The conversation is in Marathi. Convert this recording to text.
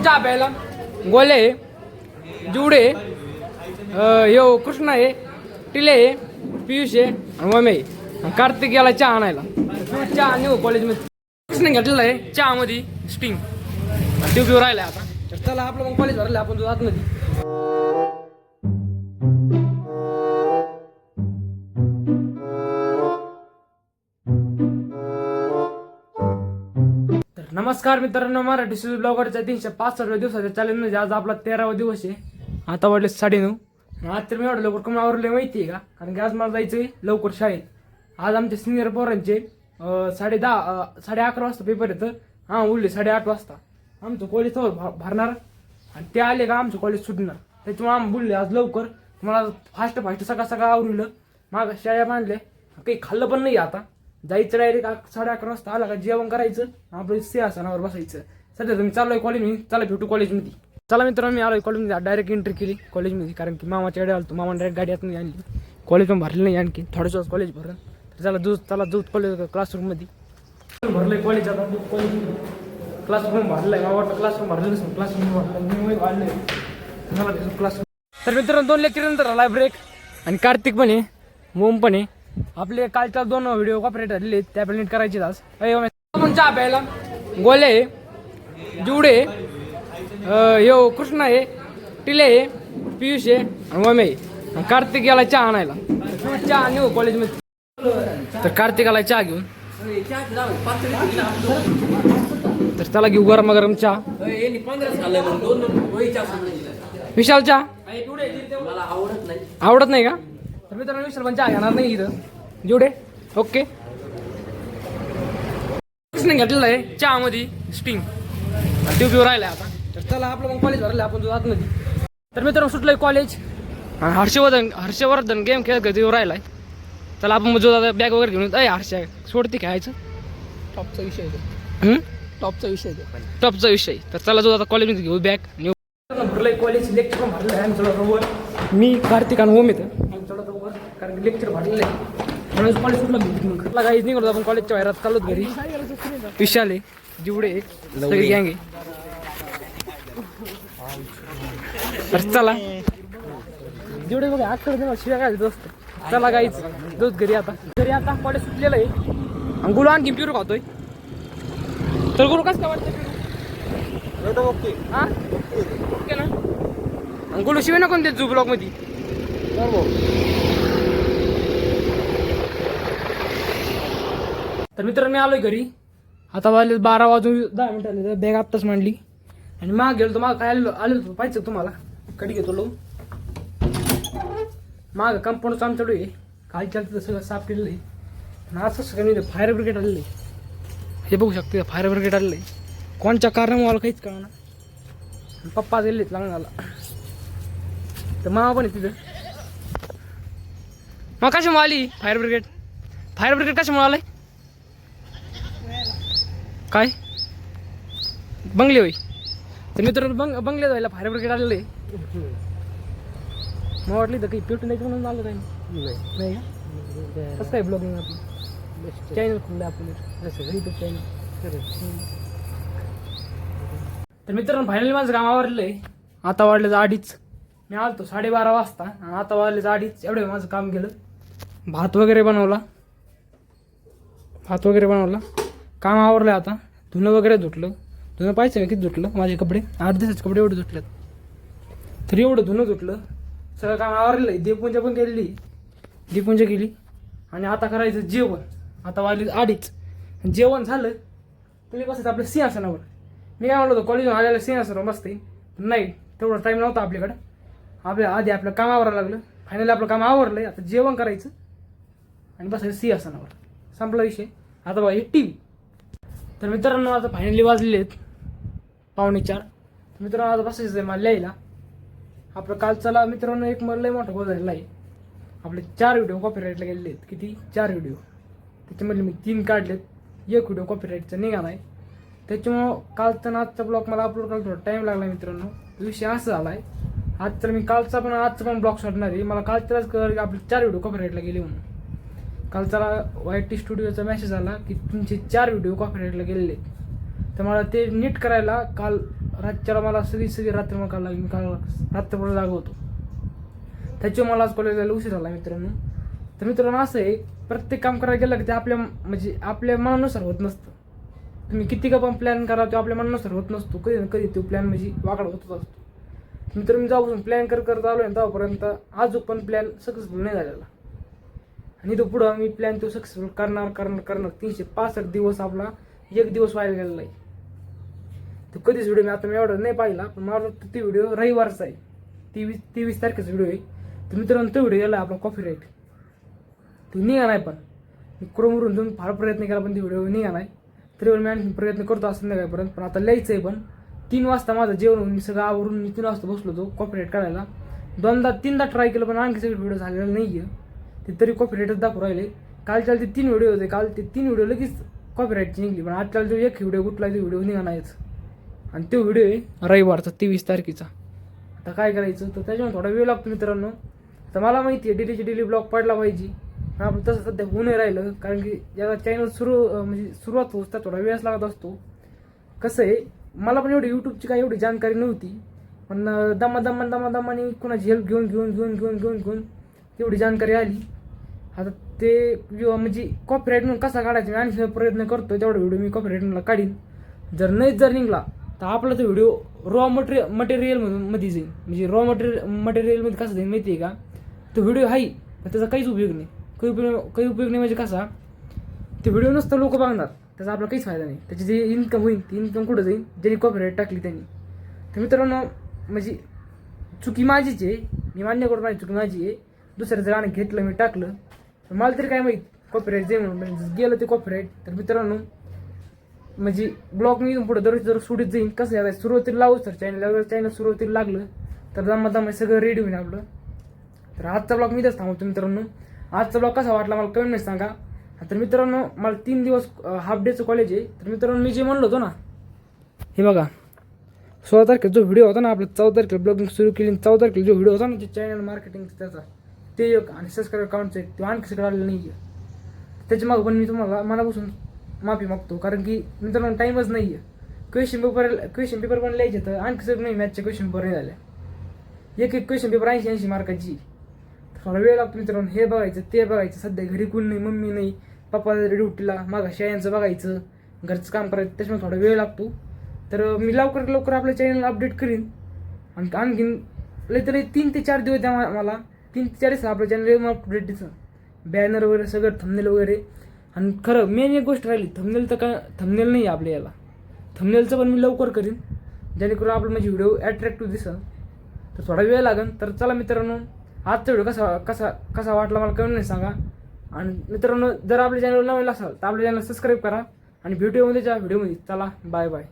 आपण चहा प्यायला गोले आहे, जुडे यो कृष्णा आहे, टिले आहे, पियुष आहे आणि मम्मी आहे. कार्तिक याला चहा आणायला. चहा नेऊ कॉलेजमध्ये. कृष्ण घेतलेला आहे चहामध्ये स्टिंग ट्यूब राहिला आता. तर चला आपलं मग कॉलेज भरलं आपण आतमध्ये. नमस्कार मित्रांनो, मराठी सुरू ब्लॉगरच्या 365 दिवसाच्या चॅलेंजमध्ये आज आपला 13वा दिवस आहे. आता वाजले 9:30. आज तर मी एवढं लवकर कमी आवरले माहिती आहे का? कारण की आज मला जायचंय लवकर शाळेत. आज आमच्या सिनियर पोरांचे 11:30 वाजता पेपर येतं. हां उरले 8:30 वाजता आमचं कॉलेज भरणार आणि ते आले का आमचं कॉलेज सुटणार. त्याच्यामुळे आम्ही बोलले आज लवकर मला फास्ट सकाळ आवरलं. मागं शाळा बांधले, काही खाल्लं पण नाही. आता जायचं डायरेक्ट 11:30 वाजता आला का जेवण करायचं, आपलं सिंहासनावर बसायचं. सध्या तुम्ही चाललोय कॉलेजमध्ये, चला भेटू कॉलेजमध्ये. चला मित्रांनो, मी आलोय कॉलेजमध्ये. डायरेक्ट एंट्री केली कॉलेजमध्ये, कारण की मामाच्या गाडी आलो. मामा डायरेक्ट गाडी आतमध्ये आणली. कॉलेज पण भरलं नाही आणखी, थोड्याच वेळास कॉलेज भरलं. तर चला दूध कॉलेज क्लासरूममध्ये भरलंय कॉलेज. आता दूध कॉलेज क्लासरूम भरलंय. मला वाटतं क्लासरूम भरलं नसेल, क्लासरूम भरलं मी वाढलंय मला क्लासरूम. तर मित्रांनो 2 लेक्चर नंतर आला ब्रेक. आणि कार्तिक पण आहे, मोम पण आहे. आपले कालच्या 2 व्हिडिओ कॉपरेट झालेले त्या प्रिंट करायचे आज. आपण चहा प्यायला गोले आहे, जुडे आहे, यो कृष्णा आहे, टिले आहे, पियुष आहे आणि मम्मी आहे. कार्तिक याला चहा आणायला. चहा नेऊ कॉलेजमध्ये. तर कार्तिकाला चहा घेऊन तर त्याला घेऊ गरम चहा. विशाल चहा आवडत नाही का? तर मित्रांनो विशाल पण चहा घेणार नाही इथं. जुडे ओके. कृष्ण घेतलेला आहे चहामध्ये स्टिंग ट्यूब राहिला आता. तर चला आपलं मग कॉलेज भरलं आपण आतमध्ये. तर मित्रांनो सुटलंय कॉलेज. हर्षवर्धन गेम खेळत घेतो राहिलाय. चला आपण मग जो बॅग वगैरे घेऊन हर्षा सोडते खेळायचं. टॉपचा विषय तर चला जो आता कॉलेजमध्ये घेऊ बॅग. भरलंय कॉलेज, लेक्चर पण भरलं आहे बरोबर. मी कार्तिक आणि ओम येतं बरोबर, कारण की लेक्चर भरलेलं आहे. म्हणून कॉलेज सुटलं मग काहीच नाही करतो आपण. कॉलेजच्या बाहेर चालूच घरी. विशाल आहे, जिवडे सगळी गँग आहे. तर चला जेवढे बघा आकडे शिव्या काय दोस्त. चला गाईच दोस्त घरी. आता कॉलेज सुटलेलं आहे. आणि गुरु आणखी पिरू खातोय. तर गुरु कसं काय वाटतं? ओके हां ओके ना. आणि गुरु शिवाय ना कोणते झू ब्लॉक मध्ये. तर मित्रांनो मी आलोय घरी. आता वाजले 12 वाजून 10 मिनिटं आले. बॅग आत्ताच मांडली आणि माग गेलो. तर माग काय आलो पाहिजे तुम्हाला. कधी घेतो लो माग कंपाऊंडचं आमच्याकडे आहे. कालच्या सगळं साफ केलेलं आहे. आणि असं सगळं फायर ब्रिगेड आलेलं आहे. हे बघू शकते फायर ब्रिगेड आलेलं आहे. कोणच्या कारणामुळे मला काहीच कळणार. पप्पा गेले लग्नाला. तर मामा पण आहे तिथं. मग कशामुळे आली फायर ब्रिगेड कशामुळे आलाय काय? बंगले होई. तर मित्रांनो बंगले जायला फायर ब्रिगेड आलेलं आहे. मला वाटलं तर काही पेटून द्यायचं म्हणून आलं काही नाही का? कसं काय ब्लॉगिंग आपली चॅनल खुललं आपण युट्यूब चॅनल. तर मित्रांनो फायनली माझं काम आवरलं आहे. आता वाढलं 2:30. मी आलतो 12:30 वाजता आणि आता वाजले 2:30. एवढं माझं काम केलं. भात वगैरे बनवला. काम आवरलं. आता धुणं वगैरे धुतलं. धुणं पाहिजे मी किती धुतलं. माझे कपडे 8 दिवसाचे कपडे एवढे धुतलेत. तर एवढं धुणं धुतलं. सगळं काम आवरलं आहे. देवपूजा पण केलेली. देवपूजा केली आणि आता करायचं जेवण. आता वाजले 2:30. जेवण झालं तुम्ही बसायचं आपल्या सिंहासनावर. मी काय म्हणलो होतो कॉलेजून आलेलं सिंहासनावर बसते. नाही तेवढा टाईम नव्हता आपल्याकडं. आधी आपलं काम आवरायला लागलं. फायनली आपलं काम आवरलं आहे. आता जेवण करायचं आणि बसायचं सिंहासनावर. संपला विषय. आता बघा ही टीव्ही. तर मित्रांनो आता फायनली वाजलेले आहेत 3:45. मित्रांनो आता बसायचं आहे मला लिहायला. आपलं कालचाला मित्रांनो एक मला लय मोठा गोल झालेला आहे. आपले 4 व्हिडिओ कॉपीराईटला गेलेले आहेत. किती 4 व्हिडिओ. त्याच्यामधले मी 3 काढलेत. एक व्हिडिओ कॉपीराईटचा निघाला आहे. त्याच्यामुळं कालचा आजचा ब्लॉग मला अपलोड करायला थोडा टाईम लागला मित्रांनो. विषय असा झाला आहे. आज तर मी आजचा पण ब्लॉग सोडणार आहे. मला कालच्यालाच कळलं की आपले 4 व्हिडिओ कॉपीराईटला गेले म्हणून. कालचा YT स्टुडिओचा मेसेज आला की तुमचे 4 व्हिडिओ कॉपीराईटला गेलेले आहेत. तर मला ते नीट करायला काल रातच्याला मला सगळी रात्र मग काल लागली, काल रात्रभर जागा होतो. त्याच्यामुळे मला आज कॉलेज जायला उशीर झाला मित्रांनो. तर मित्रांनो असं आहे, प्रत्येक काम करायला गेलं की ते आपल्या मनानुसार होत नसतं. तुम्ही किती का पण प्लॅन करा, तो आपल्या मनानुसार होत नसतो. कधी ना कधी तो प्लॅन वाकडा होतच असतो. मित्रांनो जाऊन प्लॅन करत आलो आहे तेव्हापर्यंत अजून पण प्लॅन सक्सेसफुल नाही झालेला. आणि तो पुढं मी प्लॅन तो सक्सेसफुल करणार 365 दिवस आपला 1 दिवस व्हायला गेलेला आहे. तो कधीच व्हिडिओ मी आता एवढा नाही पाहिला, पण मला वाटतं ते व्हिडिओ रविवारचा आहे. 23 तारखेचा व्हिडिओ आहे. तर मित्रांनो तो व्हिडिओ गेला आपला कॉपीराईट. तो निघा नाही, पण मी क्रोमवरून जाऊन फार प्रयत्न केला पण ते व्हिडिओ निघा नाही. तरी मी आणखी प्रयत्न करतो असं नाही काहीपर्यंत. पण आता लिहायचं आहे. पण 3 वाजता माझं जेवण होऊन मी सगळं आवरून मी 3 वाजता बसलो होतो कॉपीराईट काढायला. 2दा-3दा ट्राय केलं पण आणखी सगळे व्हिडिओ झालेला नाही आहे. ते तरी कॉपीराईटच दाखवू राहिले. कालच्या ते 3 व्हिडिओ होते, काल ते 3 व्हिडिओ लगेच कॉपीराईटची निघली. पण आजकाल जो एक व्हिडिओ कुठला तो व्हिडिओ निघा नाहीच. आणि तो व्हिडिओ आहे रविवारचा 23 तारखेचा. आता काय करायचं, तर त्याच्यामुळे थोडा वेळ लागतो मित्रांनो. तर मला माहिती आहे डेली ब्लॉग पडला पाहिजे, पण आपण तसं सध्या होऊ नाही राहिलं. कारण की याला चॅनल सुरुवात होता थोडा वेळच लागत असतो. कसं आहे, मला पण यूट्यूबची काही एवढी जाणकारी नव्हती. पण दमाने कुणाची हेल्प घेऊन तेवढी जाणकारी आली. आता ते कॉपीराईट म्हणून कसा काढायचा मी आणखी प्रयत्न करतो. तेवढा व्हिडिओ मी कॉपीराईट म्हणून काढीन. जर निघला तर आपला तो व्हिडिओ रॉ मटेरियल मध्ये जाईल. रॉ मटेरियलमध्ये कसं जाईल माहिती आहे का, तो व्हिडिओ आहे पण त्याचा काहीच उपयोग नाही. काही उपयोग नाही म्हणजे कसा, ते व्हिडिओ नसतं लोक बघणार, त्याचा आपला काहीच फायदा नाही. त्याची जे इन्कम होईल ती इन्कम कुठं जाईल, ज्यांनी कॉपीराईट टाकली त्यांनी. तर मित्रांनो चुकी माझीच आहे, मी मान्य करतो माझी चुकी माझी आहे. दुसऱ्याचं गाणं घेतलं मी टाकलं, पण मला तरी काय माहीत कॉपीराईट जाईल म्हणून गेलं ते कॉपीराईट. तर मित्रांनो ब्लॉग मी पुढे दररोज सुटीत जाईल. कसं आहे, सुरुवातीला लावूच तर चॅनल सुरुवातीला लागलं तर दमा सगळं रेडी होईल आपलं. तर आजचा ब्लॉग मी इथंच थांबवतो मित्रांनो. आजचा ब्लॉग कसा वाटला मला कमेंटमध्ये सांगा. तर मित्रांनो मला 3 दिवस हाफ डेचं कॉलेज आहे. तर मित्रांनो मी जे म्हणलो होतो ना, हे बघा 16 तारखेला जो व्हिडिओ होता ना आपला, 14 तारखेला ब्लॉगिंग सुरू केली. 14 तारखेला जो व्हिडिओ होता ना, जे चॅनल मार्केटिंग त्याचा ते एक, आणि सबस्क्राईबर काउंटचं एक, ते आणखी सगळं आलेलं नाही आहे. त्याच्या मागं पण मी तुम्हाला मनापासून माफी मागतो. कारण की मित्रांनो टाईमच नाही आहे. क्वेश्चन पेपर पण लिहायचे तर आणखी सगळं नाही, मॅथचे क्वेश्चन पेपर नाही झाले. एक क्वेश्चन पेपर 80 मार्काची. थोडा वेळ लागतो मित्रांनो. हे बघायचं ते बघायचं. सध्या घरी कोण नाही, मम्मी नाही, पप्पा ड्युटीला, मागा शाळांचं बघायचं, घरचं काम करायचं, त्याच्यामुळे थोडा वेळ लागतो. तर मी लवकर आपलं चॅनल अपडेट करीन. आणि आणखीन तरी 3 ते 4 दिवस द्या मला. 3 ते 4 दिवस आपलं चॅनल अपडेट दिसं, बॅनर वगैरे सगळं, थंबनेल वगैरे. आणि खरं मेन एक गोष्ट राहिली, थंबनेल तर काय थंबनेल नाही आपल्या याला. थंबनेलचं पण मी लवकर करीन, जेणेकरून आपलं व्हिडिओ अट्रॅक्टिव्ह दिसं. तर थोडा वेळ लागेल. तर चला मित्रांनो, आजचा व्हिडिओ कसा वाटला मला कमेंटमध्ये सांगा. आणि मित्रांनो जर आपल्या चॅनल नवीन असाल तर आपल्या चॅनल सबस्क्राईब करा. आणि भेटूया उद्याच्या व्हिडिओमध्ये. चला बाय बाय.